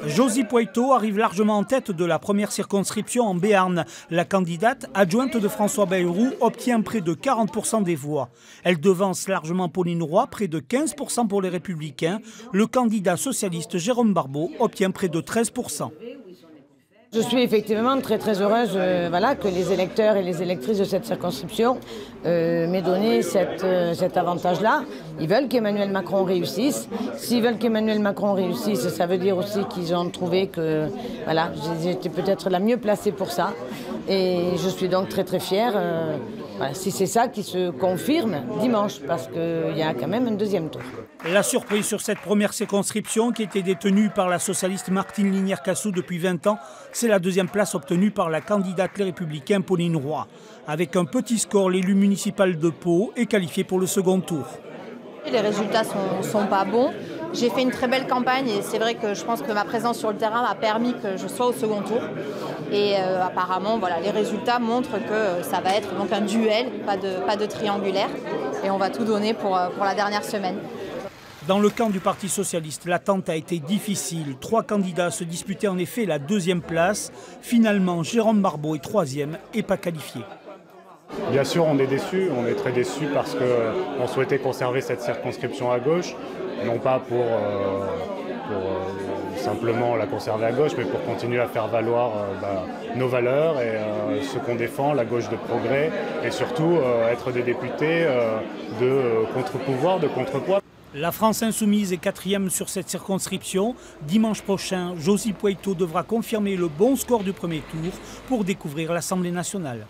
Josie Poitou arrive largement en tête de la première circonscription en Béarn. La candidate adjointe de François Bayrou obtient près de 40% des voix. Elle devance largement Pauline Roy, près de 15% pour les Républicains. Le candidat socialiste Jérôme Barbeau obtient près de 13%. Je suis effectivement très heureuse que les électeurs et les électrices de cette circonscription m'aient donné cet avantage-là. Ils veulent qu'Emmanuel Macron réussisse. S'ils veulent qu'Emmanuel Macron réussisse, ça veut dire aussi qu'ils ont trouvé que j'étais peut-être la mieux placée pour ça. Et je suis donc très fière si c'est ça qui se confirme dimanche, parce qu'il y a quand même un deuxième tour. La surprise sur cette première circonscription, qui était détenue par la socialiste Martine Linière-Cassou depuis 20 ans, c'est la deuxième place obtenue par la candidate Les Républicains Pauline Roy. Avec un petit score, l'élu municipal de Pau est qualifié pour le second tour. Les résultats sont pas bons. J'ai fait une très belle campagne et c'est vrai que je pense que ma présence sur le terrain m'a permis que je sois au second tour. Et apparemment, les résultats montrent que ça va être donc un duel, pas de triangulaire. Et on va tout donner pour la dernière semaine. Dans le camp du Parti socialiste, l'attente a été difficile. 3 candidats se disputaient en effet la deuxième place. Finalement, Jérôme Barbeau est troisième et pas qualifié. Bien sûr, on est déçus. On est très déçus parce qu'on souhaitait conserver cette circonscription à gauche, non pas pour simplement la conserver à gauche, mais pour continuer à faire valoir nos valeurs et ce qu'on défend, la gauche de progrès, et surtout être des députés de contre-pouvoir, de contrepoids. La France insoumise est 4e sur cette circonscription. Dimanche prochain, Josie Poitou devra confirmer le bon score du premier tour pour découvrir l'Assemblée nationale.